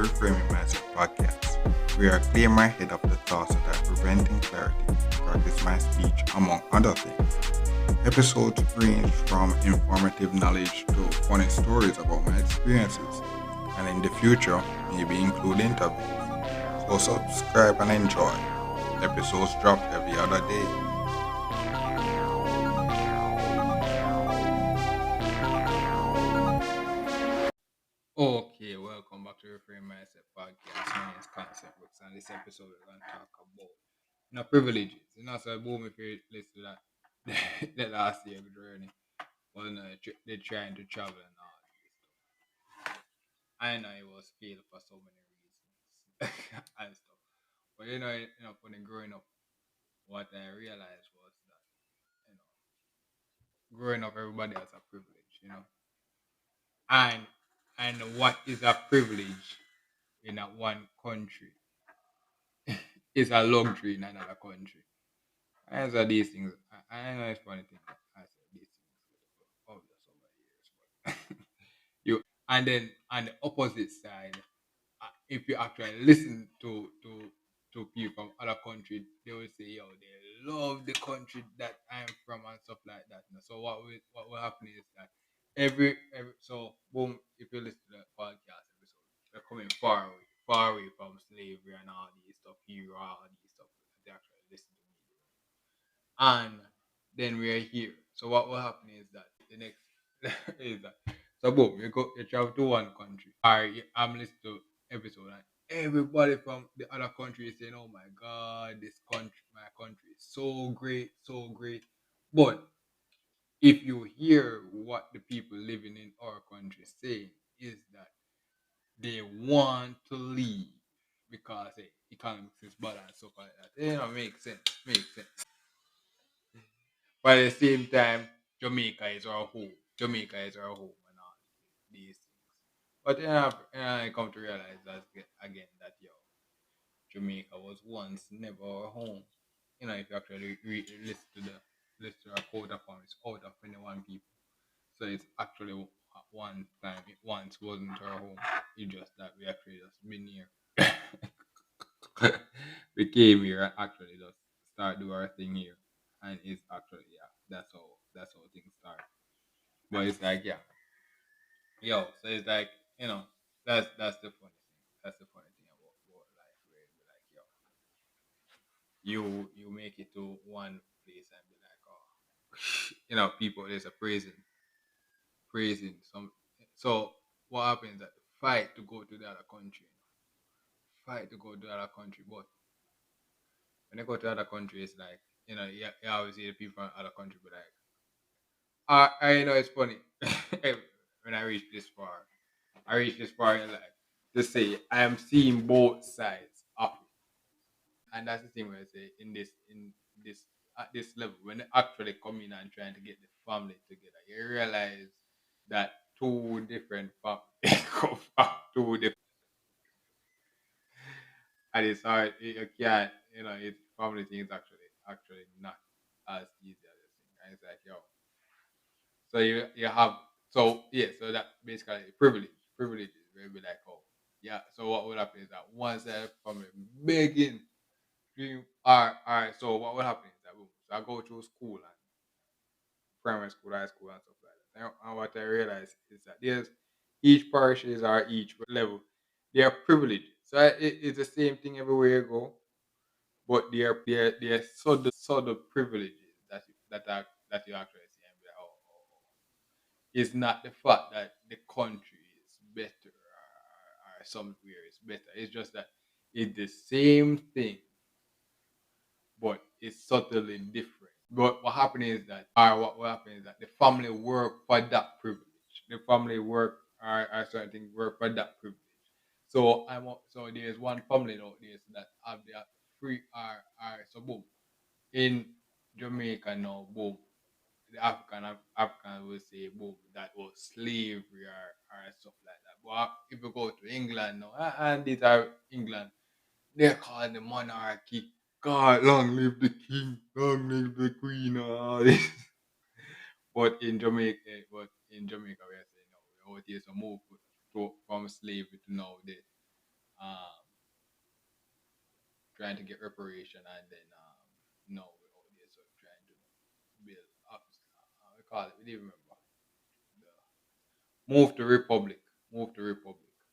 Reframing Mindset podcast. We are clear my head of the thoughts that are preventing clarity, practice my speech, among other things. Episodes range from informative knowledge to funny stories about my experiences, and in the future, maybe include interviews. So subscribe and enjoy. Episodes drop every other day. Okay, welcome back to Reframe Mindset Podcast. My name is Concept Books, and this episode we're going to talk about privileges. So boom if you listen to that the last year journey. Well, they're trying to travel and all this stuff. I know it was failed for so many reasons and stuff. But when growing up, what I realized was that you know, growing up, everybody has a privilege, and what is a privilege in a one country is a luxury in another country. And so these things, I know it's funny thing. I said these things for so many years, but you and then on the opposite side, if you actually listen to people from other countries, they will say, "Yo, they love the country that I'm from" and stuff like that. So what will happen is that every so boom, if you listen to the podcast episode, they're coming far away from slavery and all these stuff, here, all these stuff. They actually listen to me, and then we are here. So what will happen is that the next is that so boom, you travel to one country. I'm listening to episode and everybody from the other country is saying, "Oh my God, this country, my country is so great, so great." But if you hear what the people living in our country say, is that they want to leave because economics is bad and stuff like that. Makes sense, makes sense. But at the same time, Jamaica is our home. Jamaica is our home and all these things. But I come to realize that again that Jamaica was once never our home. If you actually listen to our quota form, it's out of 21 people. So it's actually at one time it once wasn't our home. It's just that we actually just been here. We came here and actually just start do our thing here. And it's actually that's how things start. But it's like so it's like, that's the funny thing. That's the funny thing about life where it be like, you make it to one place and be like, oh, people there's a praising some. So what happens that fight to go to the other country, fight to go to the other country, but when they go to other countries, it's like, you always see the people from other country be like, I know it's funny. When I reach this far in life to say I am seeing both sides of it. And that's the thing where I say in this at this level, when they actually come in and trying to get the family together, you realize that two different families come from two different, and it's hard. You can't, it's family thing is actually not as easy as you think. And it's like, so you have, so that basically privileges where be like, oh yeah. So what would happen is that once that family begging dream, all right. So what would happen is that boom, so I go through school and primary school, high school, and stuff like that. And what I realize is that there's each parishes or each level, they are privileged. So it's the same thing everywhere you go, but they're subtle privileges that you actually see and be like, oh. It's not the fact that the country is better or somewhere is better. It's just that it's the same thing, but it's subtly different. But what will happen is that the family work for that privilege. The family work or certain things work for that privilege. So there's one family out there that have their free so boom. In Jamaica now, boom, the African will say, boom, that was slavery or stuff like that. But if you go to England now, and these are England, they call the monarchy. God, long live the king, long live the queen, and all this. But in Jamaica, we are saying no, we out here to move from slavery to nowadays. um, trying to get reparation, and then no, we're out there, so trying to build up. We call it. We didn't remember the move to Republic,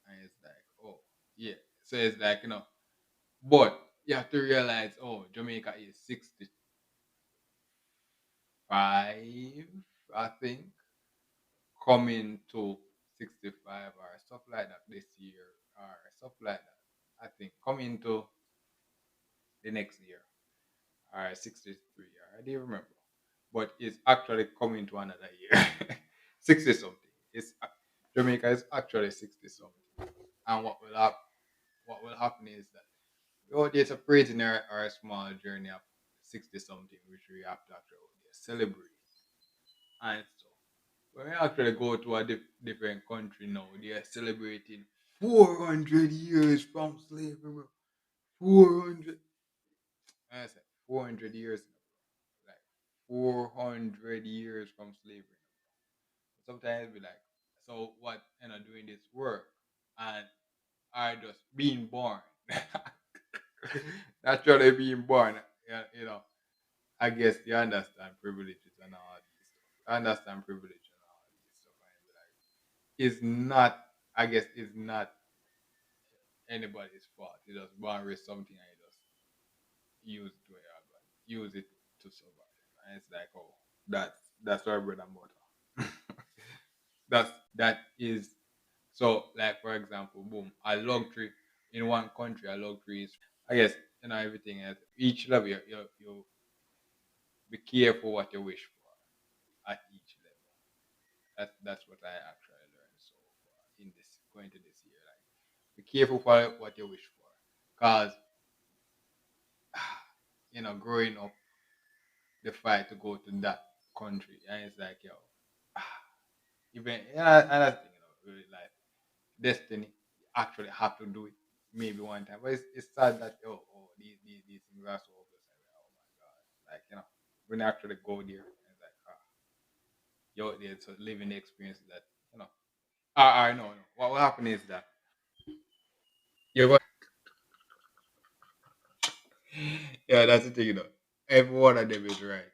and it's like, oh yeah. So it's like, but you have to realize, oh, Jamaica is 65, I think, coming to 65 or stuff like that this year or stuff like that. I think coming to the next year or 63 or I don't remember. But it's actually coming to another year. 60 something. Jamaica is actually 60 something. And what will happen is that it's a prisoner or a small journey of 60 something, which we have to actually celebrate and stuff. When we actually go to a different country now, they are celebrating 400 years from slavery, bro. 400. I said 400 years, like 400 years from slavery. Sometimes we like, so what, doing this work and I just being born. Naturally being born, yeah, I guess you understand privileges and all these stuff. I understand privilege and all these stuff. And be like, it's not, I guess, it's not anybody's fault. You just born with something and you just use it to survive. And it's like, oh, that's our bread and butter. That is so. Like for example, boom, a luxury in one country, a luxury is, I guess, everything else. Each level, you be careful what you wish for at each level. That's what I actually learned so far in this going to this year. Like, be careful for what you wish for, cause growing up, the fight to go to that country, and it's like, yo, even yeah, and that's the thing, really, like destiny. You actually have to do it maybe one time, but it's sad that, these things are so obvious. And oh my god, like when you actually go there, and it's like, yo, there's a living experience that you know. I know. What will happen is that yeah, that's the thing, Every one of them is right,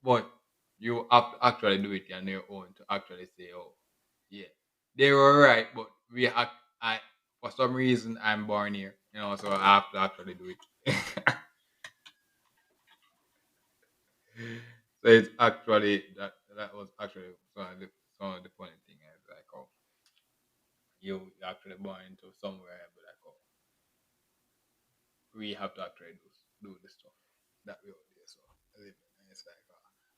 but you have to actually do it on your own to actually say, oh, yeah, they were right, but I for some reason I'm born here, so I have to actually do it. So it's actually that was actually some of the funny thing is like, oh, you actually born into somewhere, but like, oh, we have to actually do the stuff that we all do. So live it, and it's like,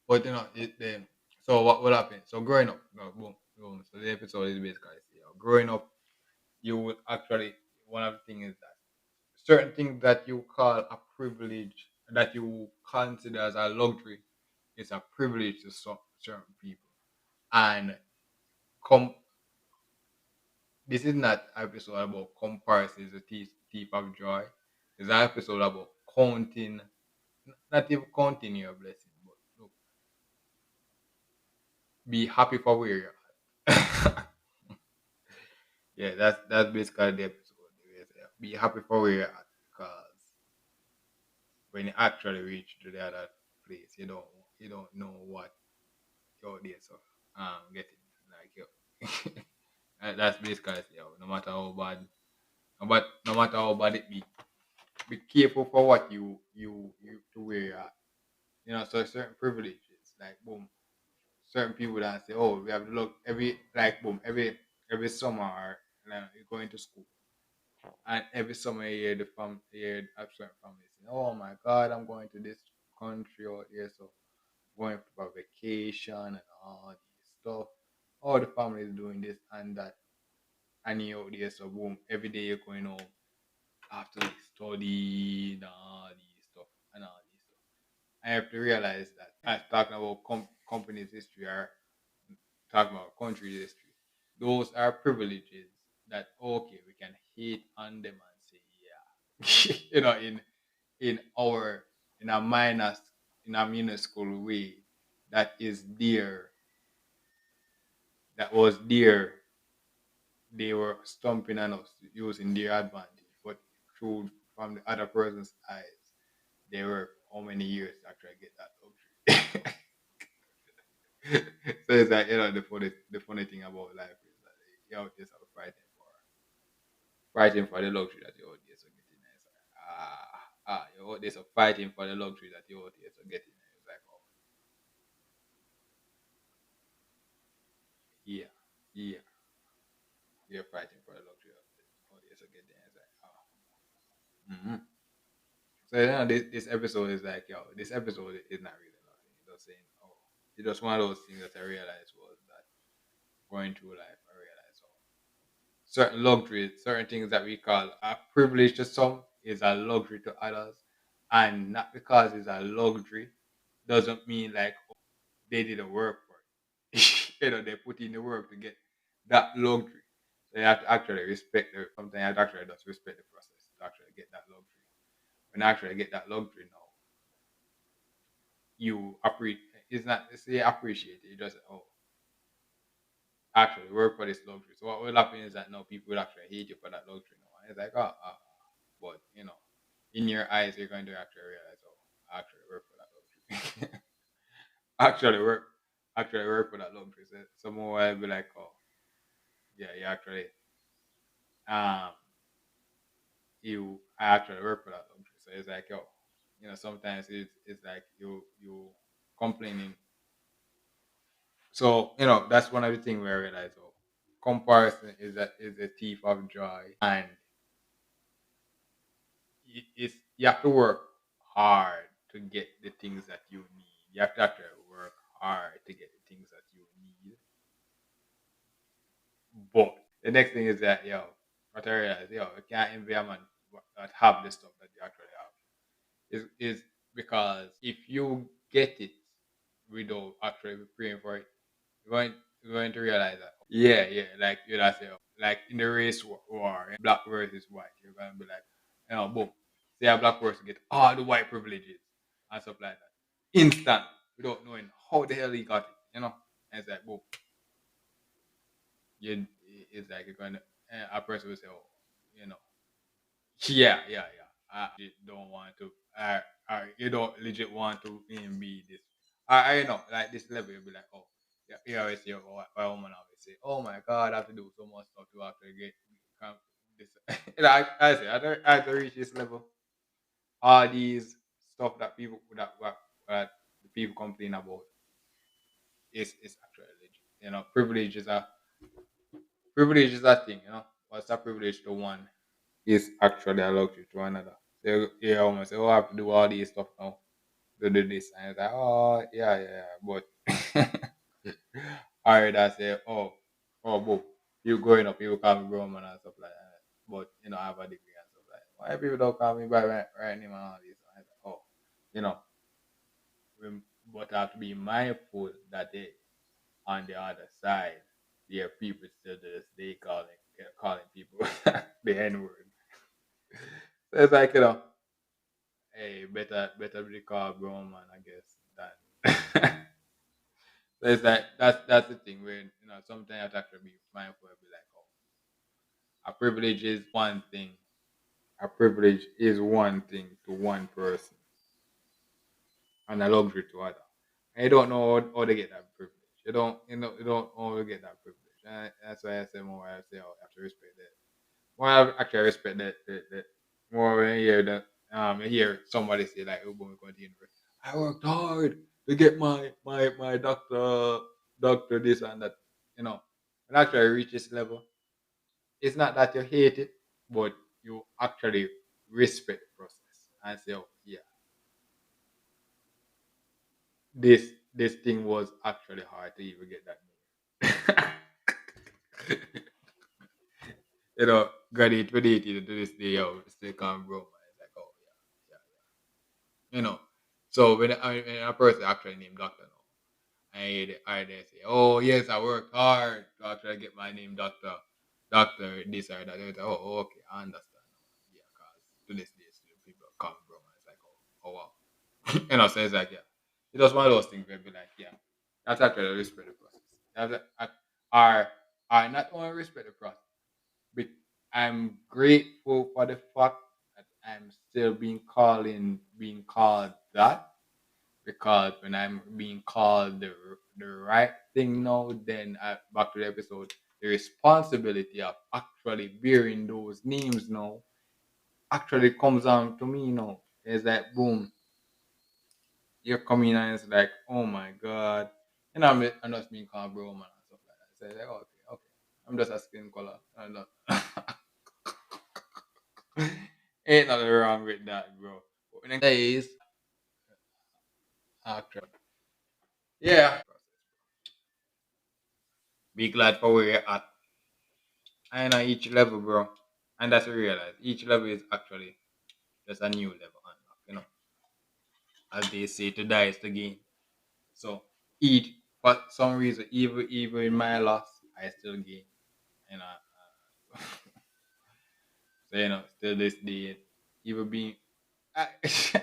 but it then. So what will happen? So growing up, boom, boom. So the episode is basically, growing up, you will actually, one of the things is that certain things that you call a privilege, that you consider as a luxury, is a privilege to some certain people. And com- this is not an episode about comparison, is a thief of joy. It's an episode about counting, not even counting your blessing, but look, be happy for where you're at. Yeah, that's basically the episode. Be happy for where you're at, because when you actually reach to the other place, you don't know what you're there. So get it, like, yo. That's basically it, yo. No matter how bad, but no matter how bad it be careful for what you to where you're at. So certain privileges, like boom, certain people that say, oh, we have to look every, like boom, every summer, or, you're going to school, and every summer you hear the have certain families saying, oh my god, I'm going to this country out here, so going for vacation and all this stuff. All the families doing this and that, and you out there, so boom, every day you're going home after like study and all these stuff and all these stuff. I have to realize that as talking about company's history, or talking about country's history, those are privileges that, okay, we can hate on them and say, yeah, in our in a minus in a minuscule way, that is there, that was there they were stumping on us using their advantage, but through from the other person's eyes, they were how many years to actually get that luxury. So it's like the funny thing about life is that you out there sort of fighting for the luxury that you're out there so getting. And it's like, you're out there so fighting for the luxury that you're out there so getting. And it's like, oh yeah, yeah, you're fighting for the luxury of out there so getting. And it's like, oh. Mhm. So this episode is like, yo, this episode is not really nothing. It's just saying, oh, it's just one of those things that I realized was that going through life, I realized, oh, certain luxuries, certain things that we call a privilege to some is a luxury to others, and not because it's a luxury doesn't mean like they didn't work for it. They put in the work to get that luxury. So you have to actually respect the. Sometimes you have to actually just respect the process to actually get that luxury. When I actually get that luxury now, you appreciate. It's not say appreciate it. You just oh actually work for this luxury. So what will happen is that now people will actually hate you for that luxury now. And it's like but in your eyes you're going to actually realize oh I actually work for that luxury. actually work actually work for that luxury. So some more I'll be like oh yeah you actually um I actually work for that luxury. So it's like sometimes it's like you complaining. So that's one of the things where I realize oh comparison is a thief of joy and you have to work hard to get the things that you need. You have to actually work hard to get the things that you need. But the next thing is that what I realize, you can't envy a man that have the stuff that you actually have. Is because if you get it without actually praying for it, you're going to realize that yeah, like you know say like in the race war, black versus white, you're gonna be like, boom, say a black person get all the white privileges and stuff like that. Instant without knowing how the hell he got it. And it's like boom, you it's like you're gonna a person will say, oh, you know, yeah. I legit don't want to. You don't legit want to be this. I know, like this level, you'll be like, oh, yeah, you always say, oh, my woman always say, oh my god, I have to do so much stuff to actually get come this. I say, I have to reach this level. All these stuff that that the people complain about is actually legit. Privilege is a thing. What's a privilege to one is actually a luxury to another. So you almost say, oh, I have to do all these stuff now to do this. And it's like, oh, yeah. But I heard I say, boo, you growing up, people call me bro man and stuff like that. But, I have a degree and stuff like that. Why people don't call me by right name and all this? And it's like, you know, but I have to be mindful that on the other side, there are people still to this day calling people the N word. So it's like, hey, better be called bro man, I guess, than so it's like that's the thing where sometimes you have to actually be mindful and be like, oh, a privilege is one thing. A privilege is one thing to one person and a luxury to other. And you don't know how to get that privilege. You don't know how to get that privilege. And that's why I say more I say oh, you have to respect that. More I actually respect that more when you hear that you hear somebody say like oh boy going to university. I worked hard to get my doctor this and that. When actually reach this level, it's not that you hate it, but you actually respect the process and say, oh yeah, this thing was actually hard to even get that name. Graduate with it to this day, still can't grow, man. It's like, oh yeah. So when a person actually named Doctor now, I they say, oh yes, I worked hard to actually get my name Doctor this or that. It's like, oh okay, I understand now. Yeah, cause to this day still people come bro, and it's like, oh wow. So it's like yeah, it's just one of those things where be like yeah, that's actually respect the process. That's or not only respect the process. I'm grateful for the fact that I'm still being called that, because when I'm being called the right thing now, then back to the episode, the responsibility of actually bearing those names now actually comes on to me now. It's like boom, you're coming and it's like, oh my god, I'm just being called bro man and stuff like that. So it's like, okay, okay, I'm just a skin color. I'm not. Ain't nothing wrong with that, bro. But when it is actually, yeah, be glad for where you're at. I know each level, bro. And that's what I realize. Each level is actually just a new level unlock, As they say, to die is to gain. So each for some reason, even in my loss, I still gain. You know. So still this day, even being so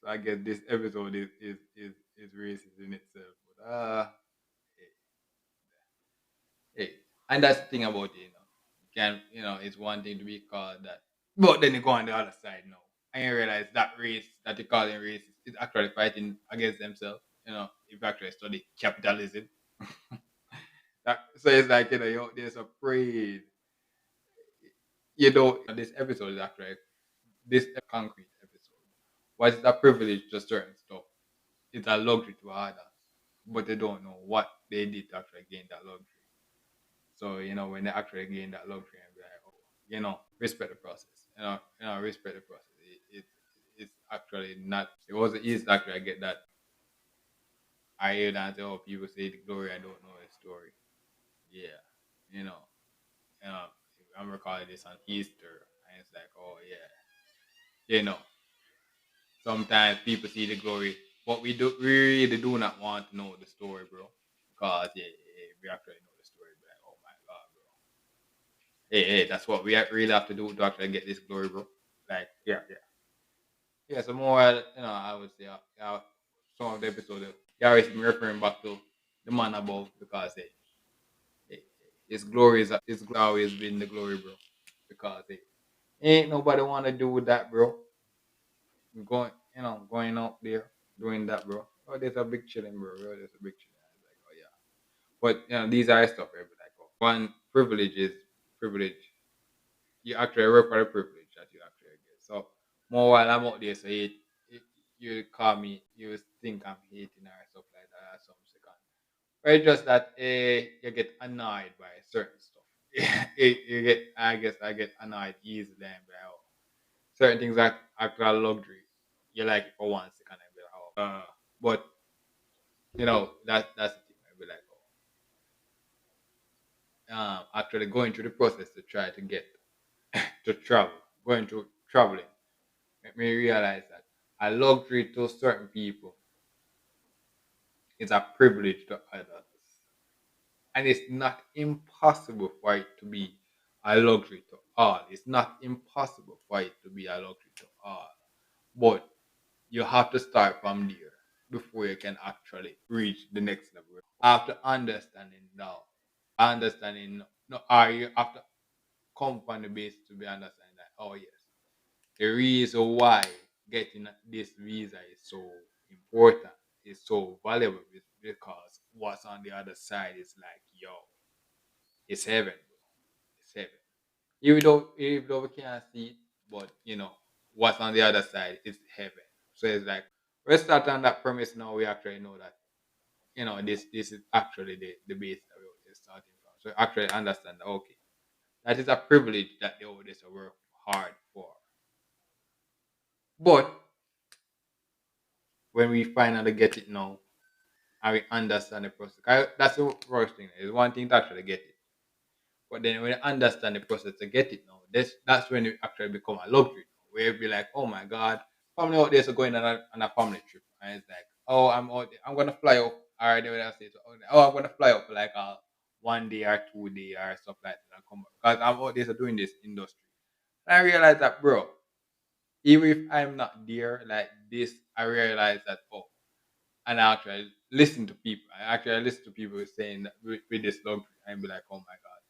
I guess this episode is racist in itself. But hey, and that's the thing about it, You can, it's one thing to be called that, but then you go on the other side now, and you realize that race that you call them racist is actually fighting against themselves. If you actually study capitalism, so it's like you're out there so afraid. This episode is actually this concrete episode. Why is it a privilege to certain stuff? It's a luxury to others, but they don't know what they did to actually gain that luxury. So when they actually gain that luxury and be like, oh, respect the process. Respect the process. It's actually not. It wasn't easy to actually get that. I hear that oh people say the glory. I don't know the story. Yeah, you know, I'm recalling this on Easter, and it's like, oh yeah, you know. Sometimes people see the glory, but we really do not want to know the story, bro. Because we actually know the story. Be like, oh my god, bro. Hey, that's what we really have to do to actually get this glory, bro. Like, yeah. So more, I would say, some of the episodes, you always been referring back to the man above because hey, his glory his glory always been the glory, bro. Because ain't nobody want to do with that, bro. Going out there doing that, bro. Oh, there's a big chilling, bro. Oh, there's a big chilling. I was like, oh yeah. But these are stuff where be like, oh, one privilege is privilege. You actually work for the privilege that you actually get. So more while I'm out there, so you call me, you think I'm hating or stuff like that or some second. But it's just that you get annoyed by certain stuff. I get annoyed easily and be like, oh, certain things are actual luxury. You like it for 1 second and be like, oh, but that's the thing. I be like, oh, actually going through the process to try to get to travel, going through traveling, make me realize that a luxury to certain people is a privilege to others, and it's not impossible for it to be a luxury to all. It's not impossible for it to be a luxury to all, but you have to start from there before you can actually reach the next level. After understanding that, understanding no, are you have to come from the base to be understanding that oh yes, the reason why getting this visa is so important, is so valuable is because what's on the other side is like yo, it's heaven, bro. It's heaven. Even though we can't see it, but what's on the other side is heaven. So it's like let's start on that premise now. We actually know that this is actually the base that we're starting from. So actually understand that okay, that is a privilege that they always work hard for. But when we finally get it now and we understand the process, that's the first thing. It's one thing to actually get it. But then when you understand the process to get it now, that's when it actually become a luxury. Where you be like, oh my god, family out there is going on a family trip. And it's like, oh, I'm out there, I'm gonna fly up. Alright, when I say so, oh, I'm gonna fly up for like 1 day or 2 day or stuff like that and come back. Because I'm out there doing this industry. And I realize that bro, even if I'm not there like this, I realize that oh, and I actually listen to people. I actually listen to people saying that with this luxury and be like, oh my god.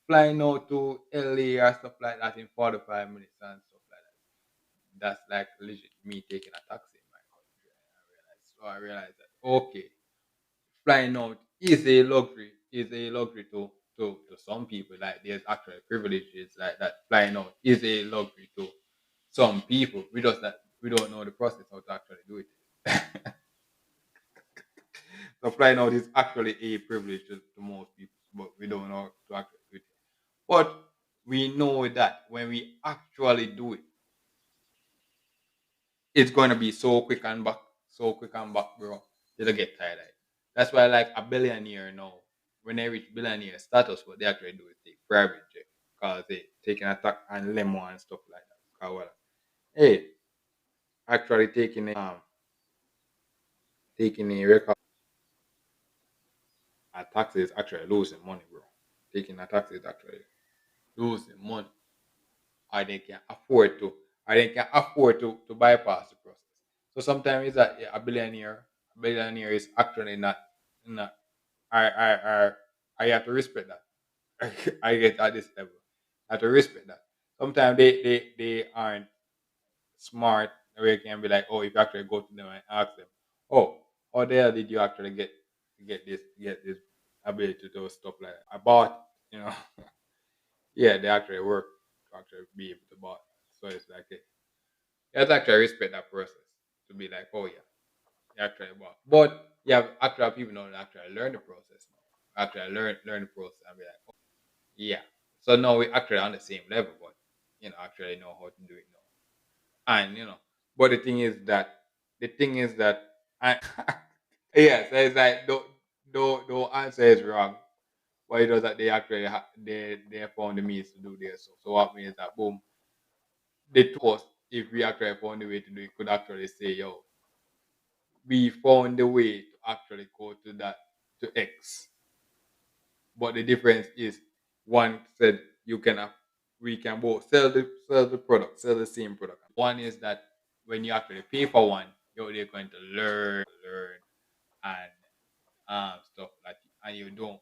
flying out to LA or stuff like that in 45 minutes and stuff like that. That's like legit me taking a taxi in my country. I realized that okay, flying out is a luxury to some people. Like there's actually privileges like that. Flying out is a luxury to some people. We don't know the process how to actually do it. So flying out is actually a privilege to most people, but we don't know to actually do it. But we know that when we actually do it, it's going to be so quick and back, bro. You'll get tired of it. That's why, like a billionaire now, when they reach billionaire status, what they actually do is take private jet because they taking attack and limo and stuff like that. 'Cause what? Hey, actually taking a record a taxi is actually losing money, bro. Taking a taxi is actually losing money. Or they can afford to, to bypass the process. So sometimes it's that yeah, a billionaire is actually not. I have to respect that. I get at this level. I have to respect that. Sometimes they aren't smart. Where you can be like, oh, if you actually go to them and ask them, oh, how the hell did you actually get this ability to do stuff like that? I bought, you know, yeah, they actually work to actually be able to buy. So it's like, you have to actually respect that process to be like, oh yeah, you actually bought. But yeah, actually people don't actually learn the process now. Actually learn the process and be like, oh yeah. So now we actually on the same level, but actually know how to do it now. And but the thing is that I yeah, so it's like the answer is wrong. But it does that they actually they found the means to do this. So what means that boom, the two of us, if we actually found the way to do it, could actually say, yo, we found the way to actually go to that to X. But the difference is one said you can we can both sell the product, sell the same product. One is that when you actually pay for one, you're going to learn and stuff like and you don't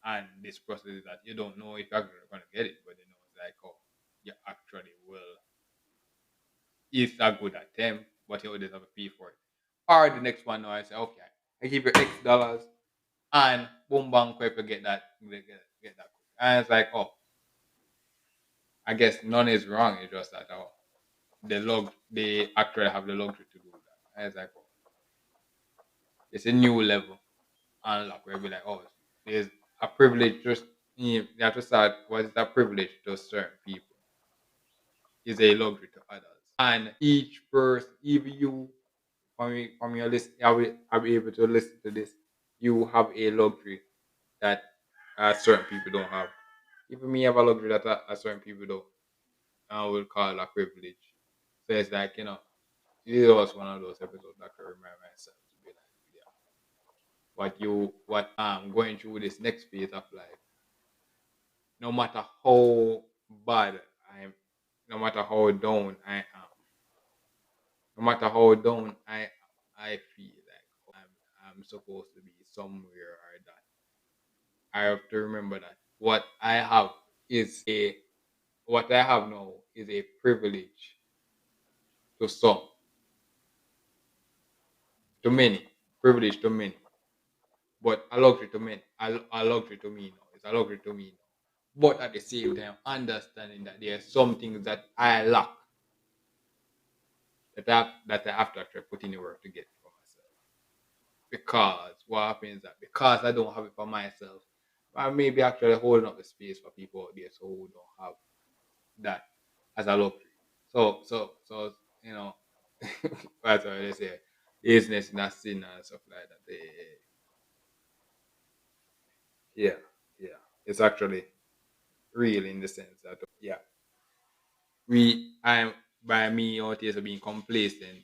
and this process is that you don't know if you're actually gonna get it, but it's like oh you actually will. It's a good attempt, but you always have to pay for it. Or the next one now I say, okay, I give you X dollars and boom bang quick you get that quick. And it's like, oh, I guess none is wrong, it's just that oh they actually have the luxury to do that. And it's like oh, it's a new level unlock where we like, oh, there's a privilege just you have to start what is that privilege to certain people is a luxury to others. And each person, even you from your list, I'll be able to listen to this. You have a luxury that certain people don't have. Even me have a luxury that certain people don't. I will call it a privilege. So it's like, it was one of those episodes that I can remind myself to be like, yeah, what I'm going through this next phase of life, no matter how bad I am, no matter how down I am, no matter how down I feel like I'm supposed to be somewhere or that. I have to remember that is a what I have now is a privilege to some, to many, privilege to many, but a luxury to many, a luxury to me now. It's a luxury to me now. But at the same time, understanding that there are some things that I lack that I have to actually put in the work to get for myself. Because what happens is that because I don't have it for myself, I may be actually holding up the space for people out there so who don't have that as a luxury. So that's why they say laziness is not sin and stuff like that. Yeah, yeah. It's actually real in the sense that yeah, I'm by me out here being complacent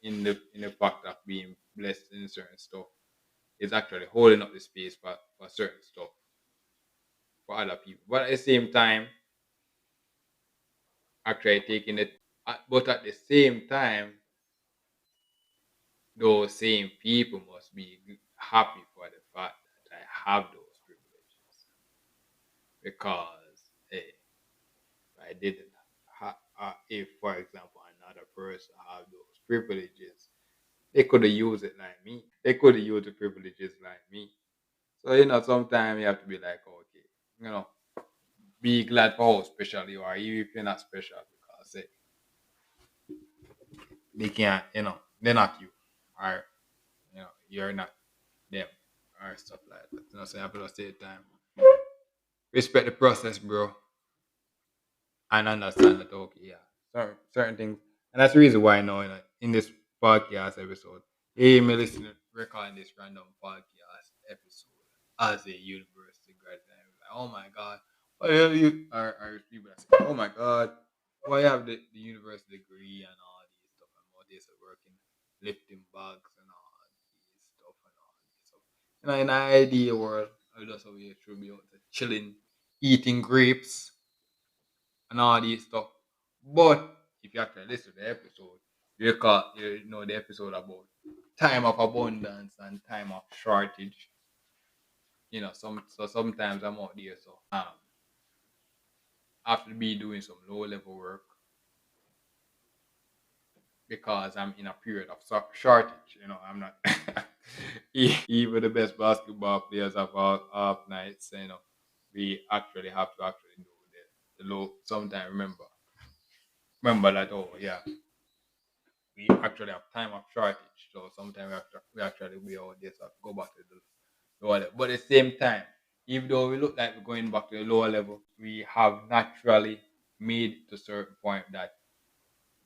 in the fact of being blessed in certain stuff is actually holding up the space for certain stuff for other people. But at the same time, actually taking it. But at the same time, those same people must be happy for the fact that I have those privileges I didn't. If, for example, another person have those privileges, they could have used it like me. They could have used the privileges like me. So sometimes you have to be like, okay, you know, be glad for how special you are, even if you're not special, because they can't, they're not you, or you're not them, or stuff like that. So you have to take time, respect the process, bro, and understand that okay, yeah, certain things, and that's the reason why now in this podcast episode, hey, me listening, recording this random podcast episode as a university graduate, and I was like, oh my god, why are you are people that say, oh my god, why you have the university degree and all these stuff and all this working, lifting bags and all these stuff and all this stuff. In an ideal world, I just how you should be out there chilling, eating grapes and all these stuff. But if you actually listen to the episode, you know the episode about time of abundance and time of shortage. Sometimes I'm out there, so I have to be doing some low level work because I'm in a period of shortage. I'm not even the best basketball players have off nights. We actually have to actually do the low. Sometimes remember that. Oh yeah, we actually have time of shortage. So sometimes we actually be out there, so go back to the lower level. But at the same time, even though we look like we're going back to the lower level, we have naturally made to a certain point that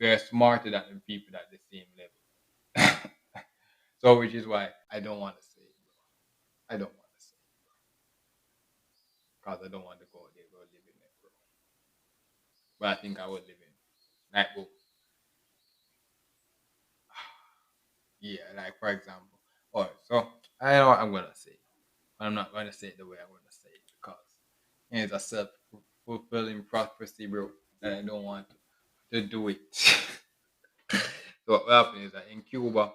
we're smarter than the people at the same level. So which is why I don't want to say it, bro. I don't want to say it because I don't want to go there, bro, living it, bro. But I think I would live in like, oh, yeah, like for example. Alright, so I know what I'm gonna say. I'm not going to say it the way I want to say it because it's a self fulfilling prophecy, bro, that I don't want to do it. So what happens is that in Cuba,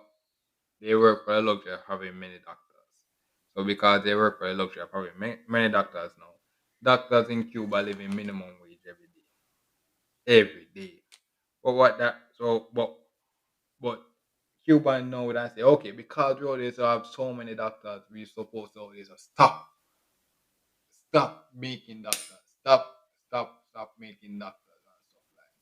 they work for the luxury of having many doctors. So because they work for the luxury of having many doctors now, doctors in Cuba live in minimum wage every day. Every day. But what that so but Cuban know that say, okay, because we always have so many doctors, we supposed to always stop making doctors. Stop making doctors and stuff like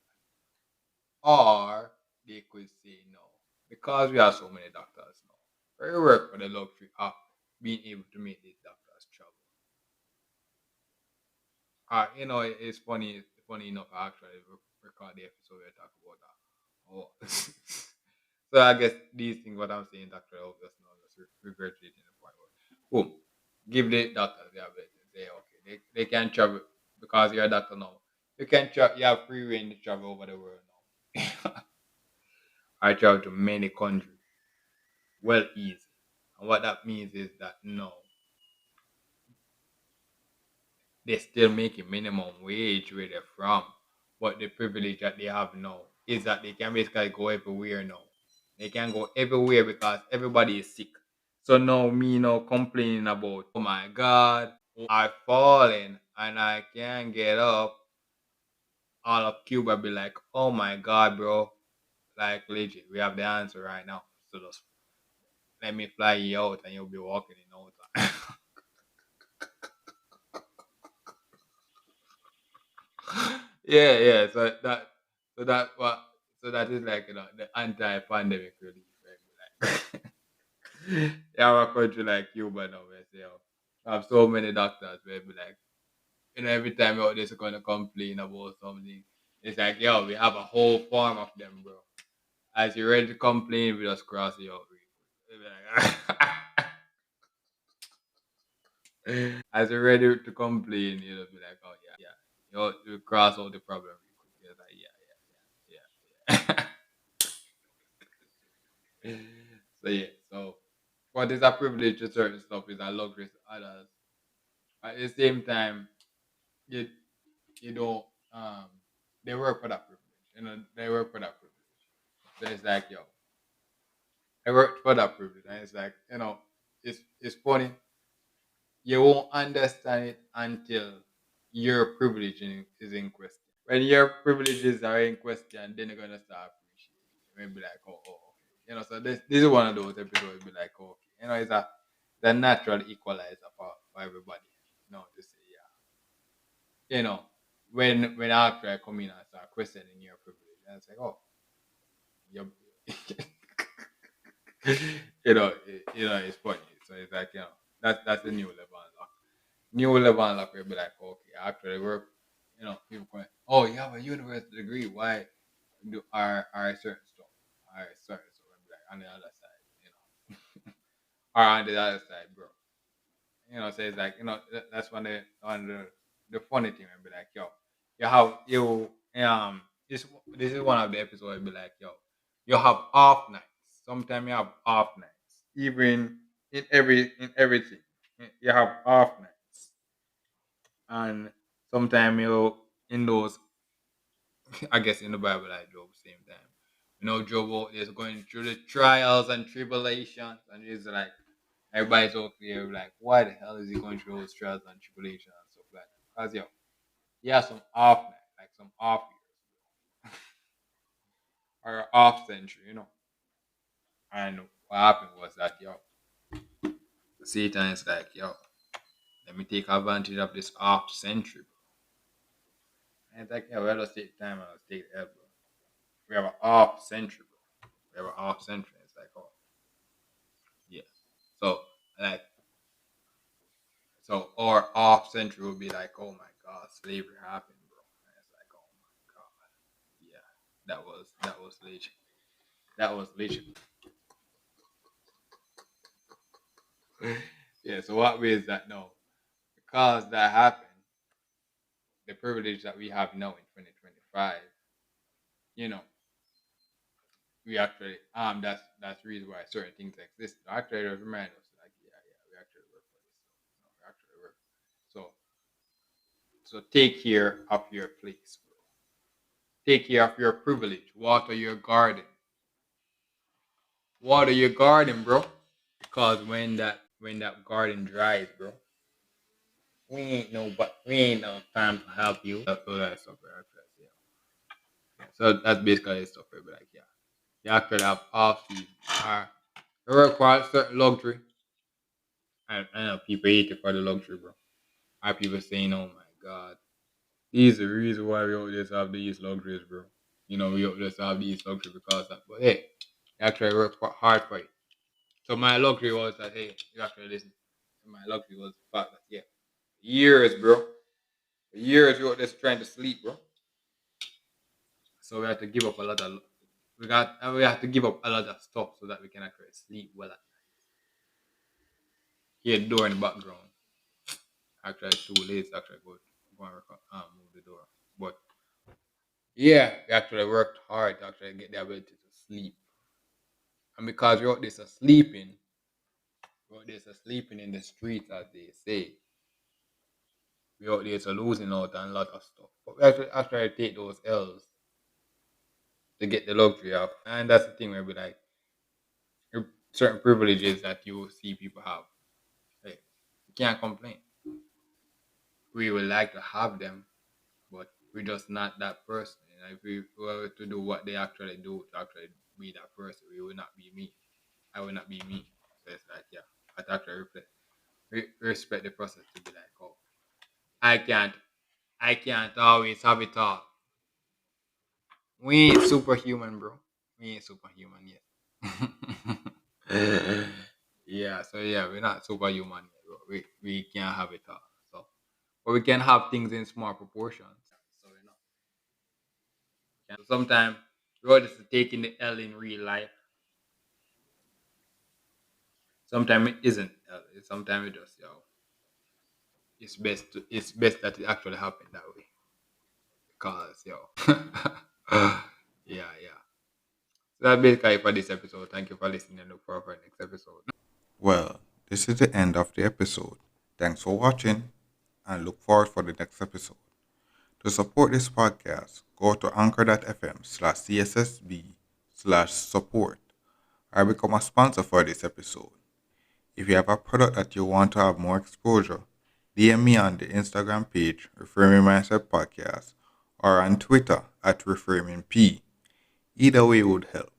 that. Or they could say no. Because we have so many doctors now. We work for the luxury of being able to make these doctors travel. It's funny enough, I actually record the episode where I talk about that. Oh. So I guess these things, what I'm saying, Dr. Elvis, now just regurgitating the point. Boom. Give the doctors the ability to say, okay, they can travel because you're a doctor now. You can travel, you have free reign to travel over the world now. I travel to many countries, well, easy. And what that means is that no, they're still making minimum wage where they're from. But the privilege that they have now is that they can basically go everywhere now. They can go everywhere because everybody is sick. So now me now complaining about, oh my god, I fallen and I can't get up. All of Cuba be like, oh my god, bro. Like legit, we have the answer right now. So just let me fly you out and you'll be walking in no time. Yeah. So that is like the anti-pandemic relief, right? Like, you have a country like Cuba now where say, have so many doctors where be like, every time you're out there, going to complain about something. It's like, yo, we have a whole farm of them, bro. As you're ready to complain, we just cross you out. Real quick. Like, as you're ready to complain, you'll be like, oh yeah. You cross out the problem real quick. You're like, yeah. So yeah, so what is a privilege to certain stuff is a luxury to others. At the same time, you you don't they work for that privilege. They work for that privilege. So it's like, yo, I worked for that privilege. And it's like, it's funny. You won't understand it until your privilege is in question. when your privileges are in question, then you're gonna start appreciating. You'll be like, oh, okay. So this is one of those episodes. Be like, oh, okay. It's a natural equalizer for everybody. To say, yeah. When after I come in and start questioning your privilege, and it's like, oh, you it's funny. So it's like, that's the new level unlock. New level unlock will be like, okay, after the work, people going, oh, you have a university degree. Why are certain stuff, are certain stuff, will be like on the other side, or on the other side, bro. So it's like, that's one of the funny thing will be like, yo, you have you this is one of the episodes will be like, yo, you have off nights. Sometimes you have off nights. Even in everything. You have off nights. And sometimes you in those I guess in the Bible like Job same time. Job is going through the trials and tribulations and it's like everybody's so clear like why the hell is he going through those trials and tribulations and stuff like that? Because he has some off night, like some off years or off century, And what happened was that Satan is like, let me take advantage of this off century, bro. And it's like, well, let's take time and let's take the L, bro. We have an off century, bro. We have an off century. It's like, oh, yeah. So, like, or off century would be like, oh my God, slavery happened, bro. And it's like, oh my God. Yeah. That was legit. That was legit. Yeah, so what way is that no? Because that happened, the privilege that we have now in 2025, you know, we actually that's the reason why certain things exist. Actually it remind us like we actually work for this. We actually work. So take care of your place, bro. Take care of your privilege. Water your garden. Water your garden, bro. Because when that garden dries, bro, we ain't no time to help you. All that stuff, bro. So that's basically the stuff, bro. Like, yeah. You actually have off season. It requires certain luxury. I know people hate it for the luxury, bro. I people saying, "Oh my God, these are the reason why we always have these luxuries, bro." We always have these luxuries because that. But hey, you actually work hard for it. So my luxury was that hey, you actually listen. My luxury was the fact that yeah, years, bro, years we were just trying to sleep, bro. So we had to give up a lot of we have to give up a lot of stuff so that we can actually sleep well. Hear the door in the background. Actually, it's too late. To actually go and move the door. But yeah, we actually worked hard to actually get the ability to sleep. And because we're out there so sleeping, we're out there so sleeping in the streets, as they say, we're out there so losing out on a lot of stuff. But we actually take those L's to get the luxury of. And that's the thing where we like certain privileges that you see people have. Hey, you can't complain. We would like to have them, but we're just not that person. And if we were to do what they actually do to actually be that person, we would not be me. I would not be me. So it's like, yeah, I actually respect the process to be like, oh, I can't, I can't always have it all. We ain't superhuman, bro. We ain't superhuman yet. Yeah, so yeah, we're not superhuman yet, bro. We can't have it all. So, but we can have things in small proportions. So sometimes we're just taking the L in real life. Sometimes it isn't L. Sometimes it just it's best that it actually happened that way. Cause yeah, yeah. So that's basically it for this episode. Thank you for listening and look forward for the next episode. Well, this is the end of the episode. Thanks for watching and look forward for the next episode. To support this podcast, go to anchor.fm/cssb/support or become a sponsor for this episode. If you have a product that you want to have more exposure, DM me on the Instagram page, Referring Myself Podcast, or on Twitter at ReframingP. Either way would help.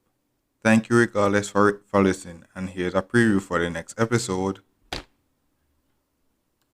Thank you regardless for listening, and here's a preview for the next episode.